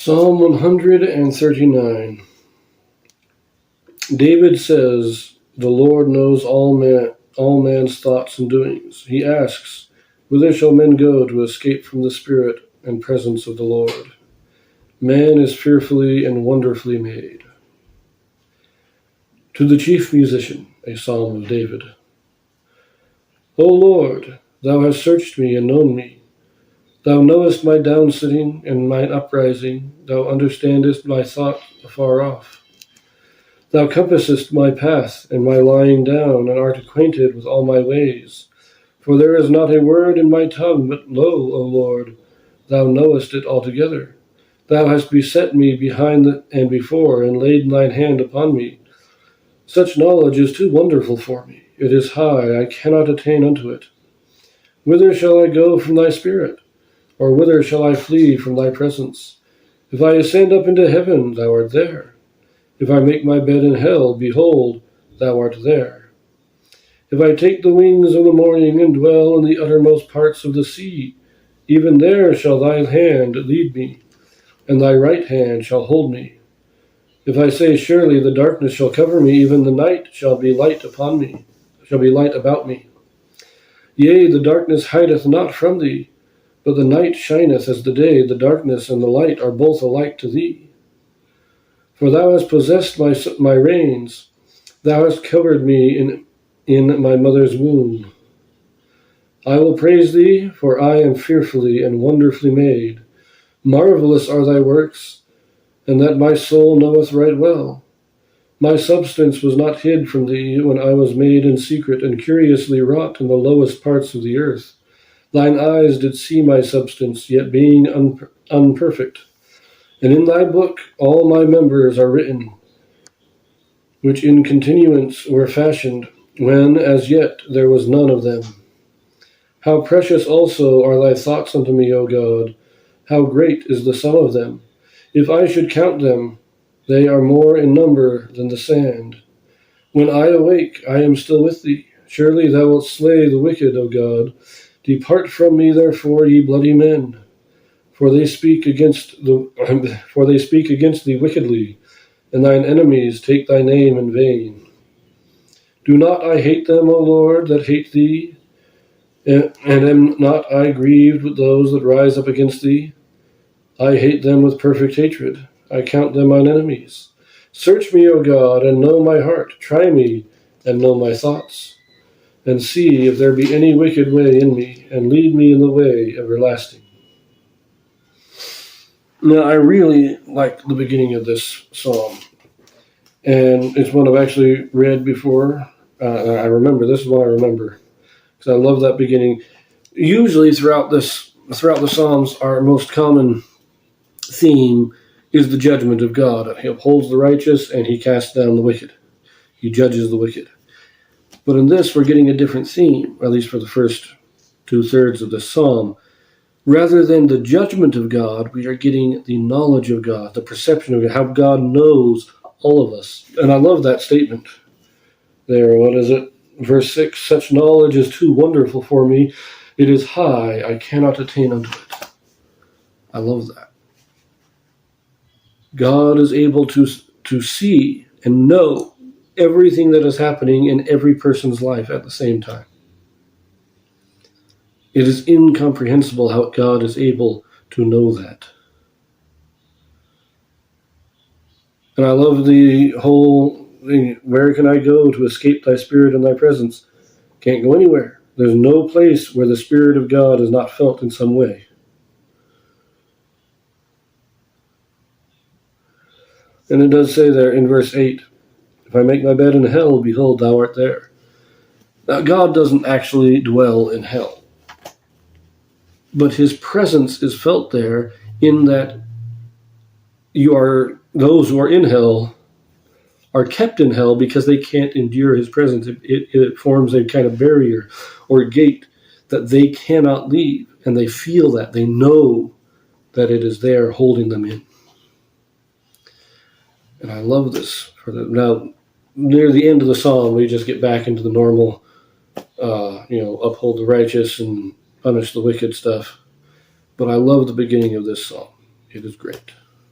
Psalm 139. David says, "The Lord knows all man's thoughts and doings." He asks, "Whither shall men go to escape from the spirit and presence of the Lord? Man is fearfully and wonderfully made." To the chief musician, a psalm of David. O Lord, thou hast searched me and known me. Thou knowest my downsitting and mine uprising. Thou understandest my thought afar off. Thou compassest my path and my lying down, and art acquainted with all my ways. For there is not a word in my tongue, but lo, O Lord, thou knowest it altogether. Thou hast beset me behind and before, and laid thine hand upon me. Such knowledge is too wonderful for me. It is high, I cannot attain unto it. Whither shall I go from thy spirit? Or whither shall I flee from thy presence? If I ascend up into heaven, thou art there. If I make my bed in hell, behold, thou art there. If I take the wings of the morning and dwell in the uttermost parts of the sea, even there shall thy hand lead me, and thy right hand shall hold me. If I say, surely the darkness shall cover me, even the night shall be light upon me, shall be light about me. Yea, the darkness hideth not from thee, but the night shineth as the day. The darkness and the light are both alike to thee. For thou hast possessed my reins. Thou hast covered me in my mother's womb. I will praise thee, for I am fearfully and wonderfully made. Marvelous are thy works, and that my soul knoweth right well. My substance was not hid from thee when I was made in secret and curiously wrought in the lowest parts of the earth. Thine eyes did see my substance, yet being unperfect. And in thy book all my members are written, which in continuance were fashioned, when as yet there was none of them. How precious also are thy thoughts unto me, O God! How great is the sum of them! If I should count them, they are more in number than the sand. When I awake, I am still with thee. Surely thou wilt slay the wicked, O God. Depart from me, therefore, ye bloody men, for they speak against thee wickedly, and thine enemies take thy name in vain. Do not I hate them, O Lord, that hate thee? And am not I grieved with those that rise up against thee? I hate them with perfect hatred. I count them mine enemies. Search me, O God, and know my heart. Try me, and know my thoughts. And see if there be any wicked way in me, and lead me in the way everlasting. Now, I really like the beginning of this psalm. And it's one I've actually read before. I remember. This is one I remember. Because I love that beginning. Usually throughout the Psalms, our most common theme is the judgment of God. He upholds the righteous and he casts down the wicked. He judges the wicked. But in this, we're getting a different theme, at least for the first 2/3 of the psalm. Rather than the judgment of God, we are getting the knowledge of God, the perception of God, how God knows all of us. And I love that statement there. What is it? Verse 6, such knowledge is too wonderful for me. It is high, I cannot attain unto it. I love that. God is able to see and know everything that is happening in every person's life at the same time. It is incomprehensible how God is able to know that. And I love the whole thing, where can I go to escape thy spirit and thy presence? Can't go anywhere. There's no place where the Spirit of God is not felt in some way. And it does say there in verse 8, if I make my bed in hell, behold, thou art there. Now, God doesn't actually dwell in hell. But his presence is felt there in that those who are in hell are kept in hell because they can't endure his presence. It forms a kind of barrier or gate that they cannot leave. And they feel that. They know that it is there holding them in. And I love this. Now, near the end of the psalm, we just get back into the normal, uphold the righteous and punish the wicked stuff. But I love the beginning of this psalm. It is great.